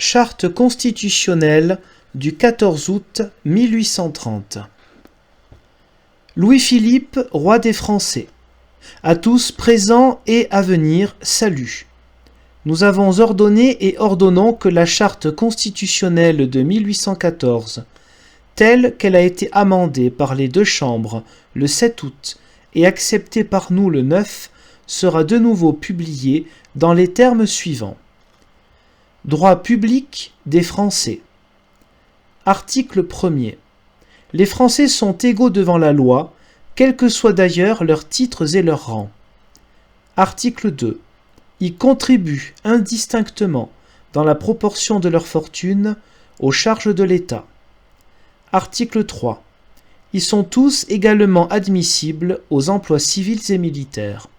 Charte constitutionnelle du 14 août 1830. Louis-Philippe, roi des Français. À tous présents et à venir, salut. Nous avons ordonné et ordonnons que la charte constitutionnelle de 1814, telle qu'elle a été amendée par les deux chambres le 7 août et acceptée par nous le 9, sera de nouveau publiée dans les termes suivants. Droit public des Français. Article 1er. Les Français sont égaux devant la loi, quels que soient d'ailleurs leurs titres et leurs rangs. Article 2. Ils contribuent indistinctement, dans la proportion de leur fortune, aux charges de l'État. Article 3. Ils sont tous également admissibles aux emplois civils et militaires.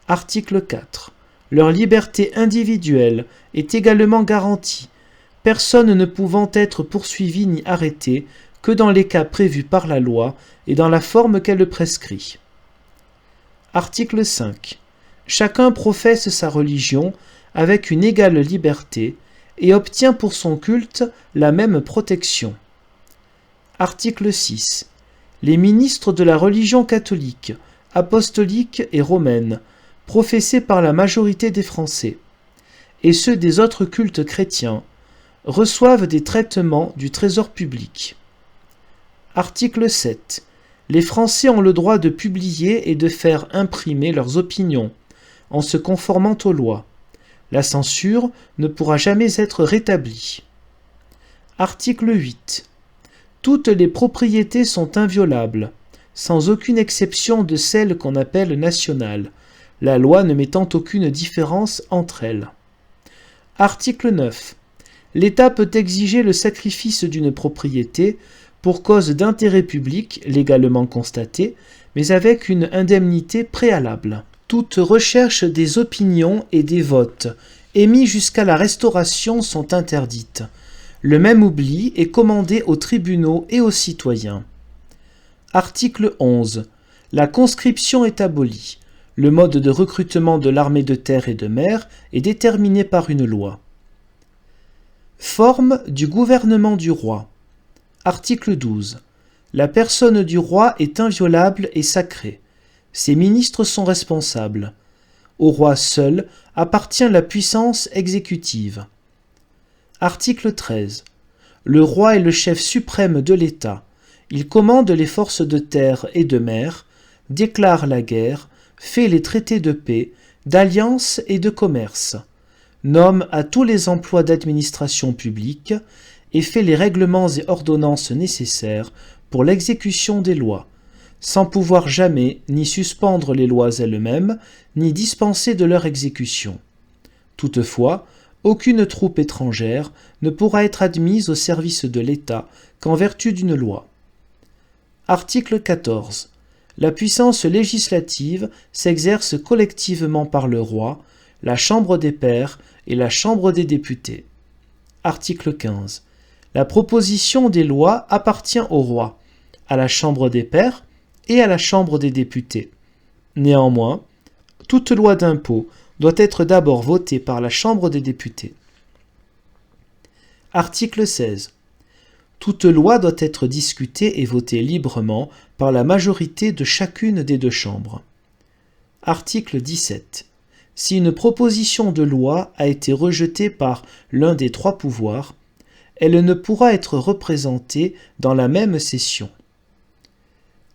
Article 4. Leur liberté individuelle est également garantie, personne ne pouvant être poursuivi ni arrêté que dans les cas prévus par la loi et dans la forme qu'elle le prescrit. Article 5. Chacun professe sa religion avec une égale liberté et obtient pour son culte la même protection. Article 6. Les ministres de la religion catholique, apostolique et romaine, professés par la majorité des Français, et ceux des autres cultes chrétiens, reçoivent des traitements du trésor public. Article 7. Les Français ont le droit de publier et de faire imprimer leurs opinions, en se conformant aux lois. La censure ne pourra jamais être rétablie. Article 8. Toutes les propriétés sont inviolables, sans aucune exception de celles qu'on appelle nationales, la loi ne mettant aucune différence entre elles. Article 9. L'État peut exiger le sacrifice d'une propriété pour cause d'intérêt public légalement constaté, mais avec une indemnité préalable. Toute recherche des opinions et des votes émis jusqu'à la Restauration sont interdites. Le même oubli est commandé aux tribunaux et aux citoyens. Article 11. La conscription est abolie. Le mode de recrutement de l'armée de terre et de mer est déterminé par une loi. Forme du gouvernement du roi. Article 12. La personne du roi est inviolable et sacrée. Ses ministres sont responsables. Au roi seul appartient la puissance exécutive. Article 13. Le roi est le chef suprême de l'État. Il commande les forces de terre et de mer, déclare la guerre, fait les traités de paix, d'alliance et de commerce, nomme à tous les emplois d'administration publique et fait les règlements et ordonnances nécessaires pour l'exécution des lois, sans pouvoir jamais ni suspendre les lois elles-mêmes, ni dispenser de leur exécution. Toutefois, aucune troupe étrangère ne pourra être admise au service de l'État qu'en vertu d'une loi. Article 14. La puissance législative s'exerce collectivement par le roi, la Chambre des pairs et la Chambre des députés. Article 15. La proposition des lois appartient au roi, à la Chambre des pairs et à la Chambre des députés. Néanmoins, toute loi d'impôt doit être d'abord votée par la Chambre des députés. Article 16. Toute loi doit être discutée et votée librement par la majorité de chacune des deux chambres. Article 17. Si une proposition de loi a été rejetée par l'un des trois pouvoirs, elle ne pourra être représentée dans la même session.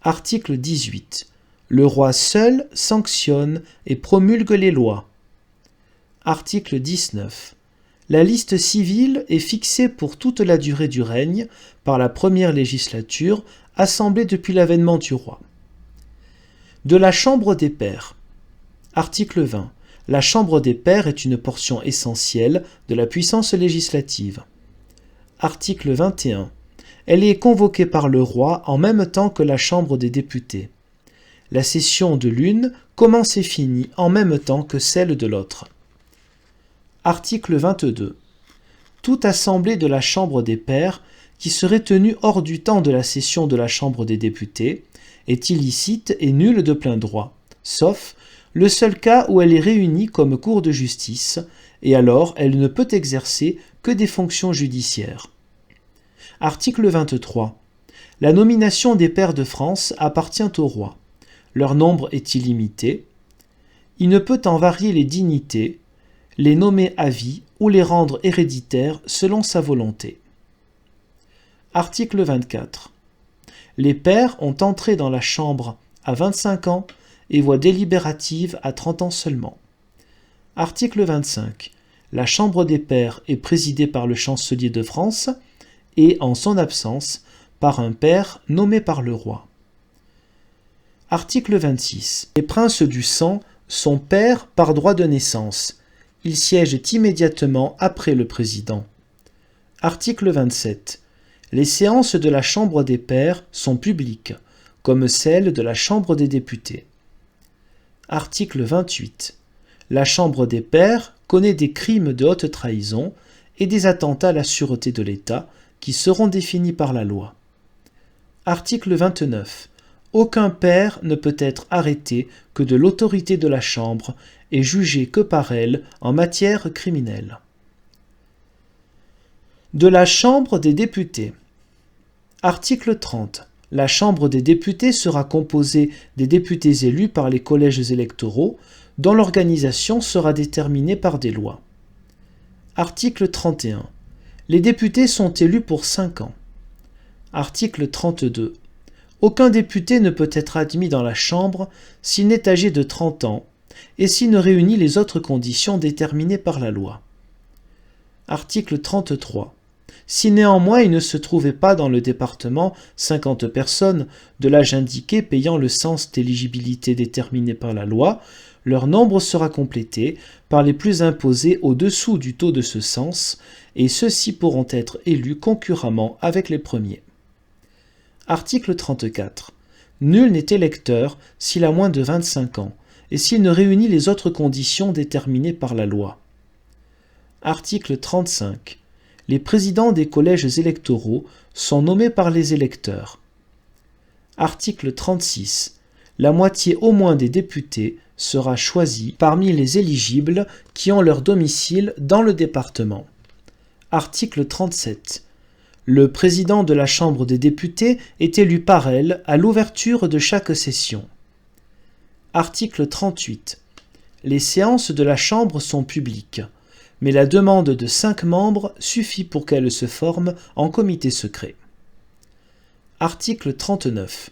Article 18. Le roi seul sanctionne et promulgue les lois. Article 19. La liste civile est fixée pour toute la durée du règne par la première législature, assemblée depuis l'avènement du roi. De la Chambre des pairs. Article 20. La Chambre des pairs est une portion essentielle de la puissance législative. Article 21. Elle est convoquée par le roi en même temps que la Chambre des députés. La session de l'une commence et finit en même temps que celle de l'autre. Article 22. Toute assemblée de la Chambre des pairs qui serait tenue hors du temps de la session de la Chambre des députés est illicite et nulle de plein droit, sauf le seul cas où elle est réunie comme cour de justice et alors elle ne peut exercer que des fonctions judiciaires. Article 23. La nomination des pairs de France appartient au roi. Leur nombre est illimité. Il ne peut en varier les dignités, les nommer à vie ou les rendre héréditaires selon sa volonté. Article 24. Les pairs ont entré dans la Chambre à 25 ans et voix délibérative à 30 ans seulement. Article 25. La Chambre des pairs est présidée par le chancelier de France et, en son absence, par un pair nommé par le roi. Article 26. Les princes du sang sont pairs par droit de naissance. Ils siègent immédiatement après le président. Article 27. Les séances de la Chambre des pairs sont publiques, comme celles de la Chambre des députés. Article 28. La Chambre des pairs connaît des crimes de haute trahison et des attentats à la sûreté de l'État qui seront définis par la loi. Article 29. Aucun pair ne peut être arrêté que de l'autorité de la Chambre et jugé que par elle en matière criminelle. De la Chambre des députés. Article 30. La Chambre des députés sera composée des députés élus par les collèges électoraux, dont l'organisation sera déterminée par des lois. Article 31. Les députés sont élus pour 5 ans. Article 32. Aucun député ne peut être admis dans la Chambre s'il n'est âgé de 30 ans et s'il ne réunit les autres conditions déterminées par la loi. Article 33. Si néanmoins il ne se trouvait pas dans le département 50 personnes de l'âge indiqué payant le cens d'éligibilité déterminé par la loi, leur nombre sera complété par les plus imposés au-dessous du taux de ce cens, et ceux-ci pourront être élus concurremment avec les premiers. Article 34. Nul n'est électeur s'il a moins de 25 ans, et s'il ne réunit les autres conditions déterminées par la loi. Article 35. Les présidents des collèges électoraux sont nommés par les électeurs. Article 36. La moitié au moins des députés sera choisie parmi les éligibles qui ont leur domicile dans le département. Article 37. Le président de la Chambre des députés est élu par elle à l'ouverture de chaque session. Article 38. Les séances de la Chambre sont publiques, mais la demande de 5 membres suffit pour qu'elles se forment en comité secret. Article 39.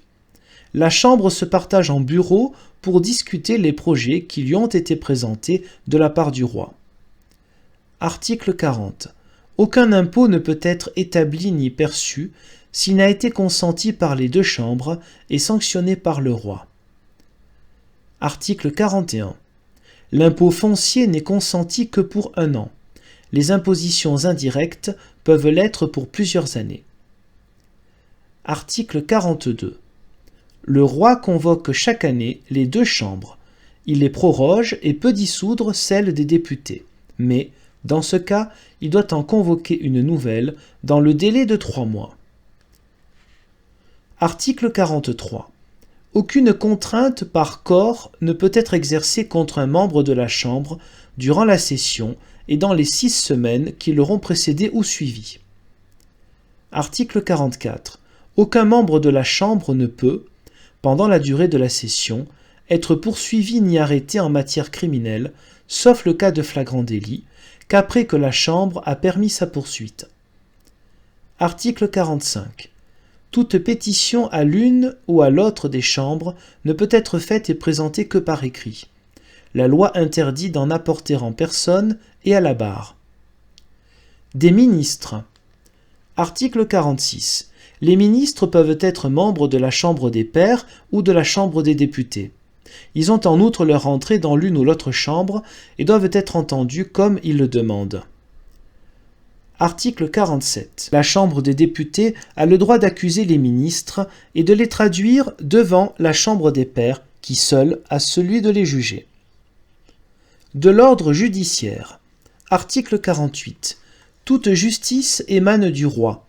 La Chambre se partage en bureaux pour discuter les projets qui lui ont été présentés de la part du roi. Article 40. Aucun impôt ne peut être établi ni perçu s'il n'a été consenti par les 2 chambres et sanctionné par le roi. Article 41. L'impôt foncier n'est consenti que pour 1 an. Les impositions indirectes peuvent l'être pour plusieurs années. Article 42. Le roi convoque chaque année les 2 chambres. Il les proroge et peut dissoudre celle des députés. Mais, dans ce cas, il doit en convoquer une nouvelle dans le délai de 3 mois. Article 43. Aucune contrainte par corps ne peut être exercée contre un membre de la Chambre durant la session et dans les 6 semaines qui l'auront précédée ou suivi. Article 44. Aucun membre de la Chambre ne peut, pendant la durée de la session, être poursuivi ni arrêté en matière criminelle, sauf le cas de flagrant délit, qu'après que la Chambre a permis sa poursuite. Article 45. Toute pétition à l'une ou à l'autre des chambres ne peut être faite et présentée que par écrit. La loi interdit d'en apporter en personne et à la barre. Des ministres. Article 46. Les ministres peuvent être membres de la Chambre des pairs ou de la Chambre des députés. Ils ont en outre leur entrée dans l'une ou l'autre chambre et doivent être entendus comme ils le demandent. Article 47. La Chambre des députés a le droit d'accuser les ministres et de les traduire devant la Chambre des pairs, qui seule a celui de les juger. De l'ordre judiciaire. Article 48. Toute justice émane du roi.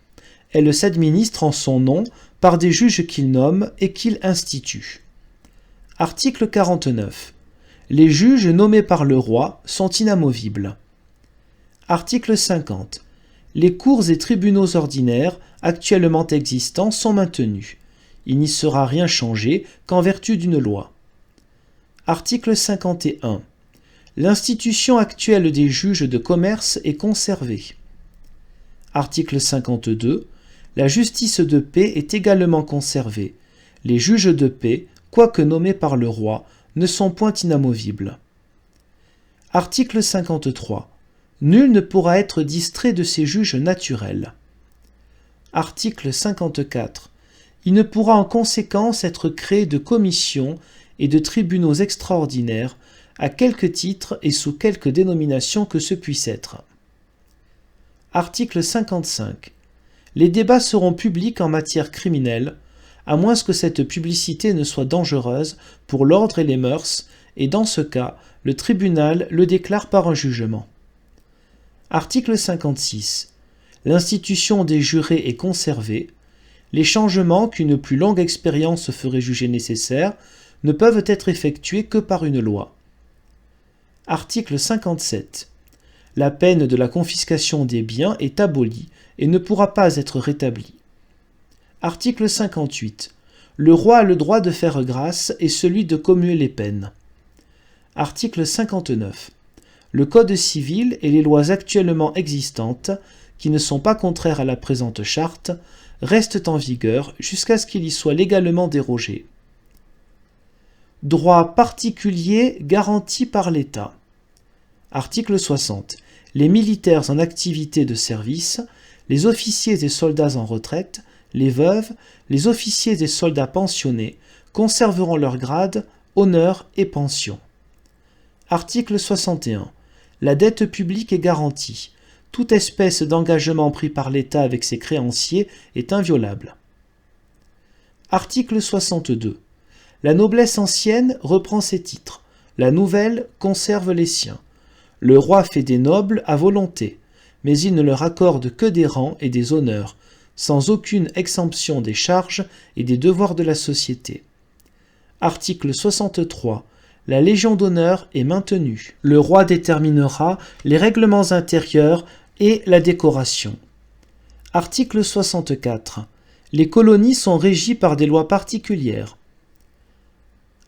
Elle s'administre en son nom par des juges qu'il nomme et qu'il institue. Article 49. Les juges nommés par le roi sont inamovibles. Article 50. Les cours et tribunaux ordinaires actuellement existants sont maintenus. Il n'y sera rien changé qu'en vertu d'une loi. Article 51. L'institution actuelle des juges de commerce est conservée. Article 52. La justice de paix est également conservée. Les juges de paix, quoique nommés par le roi, ne sont point inamovibles. Article 53. Nul ne pourra être distrait de ses juges naturels. Article 54. Il ne pourra en conséquence être créé de commissions et de tribunaux extraordinaires, à quelque titre et sous quelque dénomination que ce puisse être. Article 55. Les débats seront publics en matière criminelle, à moins que cette publicité ne soit dangereuse pour l'ordre et les mœurs, et dans ce cas, le tribunal le déclare par un jugement. Article 56. L'institution des jurés est conservée. Les changements qu'une plus longue expérience ferait juger nécessaires ne peuvent être effectués que par une loi. Article 57. La peine de la confiscation des biens est abolie et ne pourra pas être rétablie. Article 58. Le roi a le droit de faire grâce et celui de commuer les peines. Article 59. Le Code civil et les lois actuellement existantes, qui ne sont pas contraires à la présente charte, restent en vigueur jusqu'à ce qu'il y soit légalement dérogé. Droit particulier garanti par l'État. Article 60. Les militaires en activité de service, les officiers et soldats en retraite, les veuves, les officiers et soldats pensionnés conserveront leur grade, honneur et pension. Article 61. La dette publique est garantie. Toute espèce d'engagement pris par l'État avec ses créanciers est inviolable. Article 62. La noblesse ancienne reprend ses titres. La nouvelle conserve les siens. Le roi fait des nobles à volonté, mais il ne leur accorde que des rangs et des honneurs, sans aucune exemption des charges et des devoirs de la société. Article 63. La Légion d'honneur est maintenue. Le roi déterminera les règlements intérieurs et la décoration. Article 64. Les colonies sont régies par des lois particulières.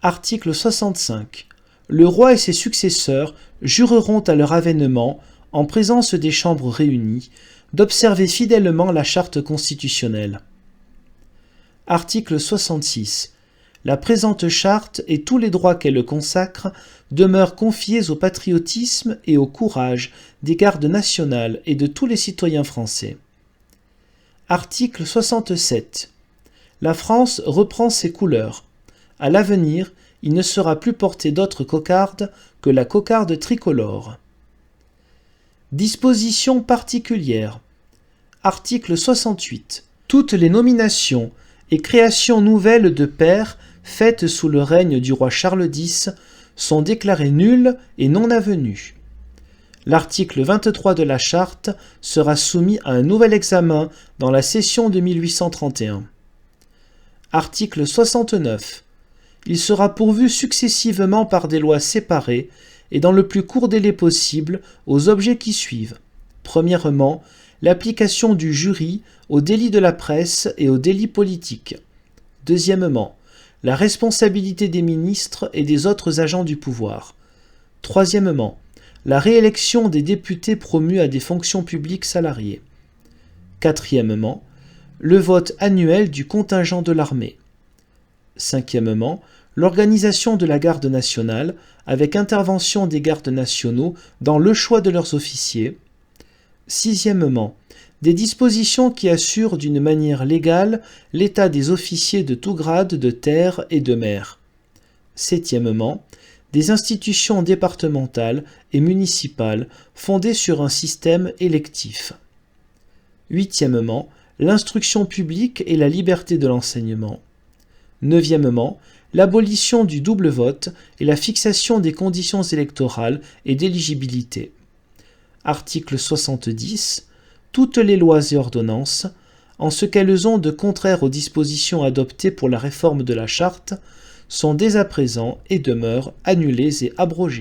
Article 65. Le roi et ses successeurs jureront à leur avènement, en présence des chambres réunies, d'observer fidèlement la charte constitutionnelle. Article 66. La présente charte et tous les droits qu'elle consacre demeurent confiés au patriotisme et au courage des gardes nationales et de tous les citoyens français. Article 67. La France reprend ses couleurs. À l'avenir, il ne sera plus porté d'autre cocarde que la cocarde tricolore. Dispositions particulières. Article 68. Toutes les nominations et créations nouvelles de pairs faites sous le règne du roi Charles X sont déclarées nulles et non avenues. L'article 23 de la Charte sera soumis à un nouvel examen dans la session de 1831. Article 69. Il sera pourvu successivement par des lois séparées et dans le plus court délai possible aux objets qui suivent. Premièrement, l'application du jury aux délits de la presse et aux délits politiques. Deuxièmement, la responsabilité des ministres et des autres agents du pouvoir. Troisièmement, la réélection des députés promus à des fonctions publiques salariées. Quatrièmement, le vote annuel du contingent de l'armée. Cinquièmement, l'organisation de la garde nationale avec intervention des gardes nationaux dans le choix de leurs officiers. Sixièmement, des dispositions qui assurent d'une manière légale l'état des officiers de tout grade de terre et de mer. Septièmement, des institutions départementales et municipales fondées sur un système électif. Huitièmement, l'instruction publique et la liberté de l'enseignement. Neuvièmement, l'abolition du double vote et la fixation des conditions électorales et d'éligibilité. Article 70. Toutes les lois et ordonnances, en ce qu'elles ont de contraire aux dispositions adoptées pour la réforme de la Charte, sont dès à présent et demeurent annulées et abrogées.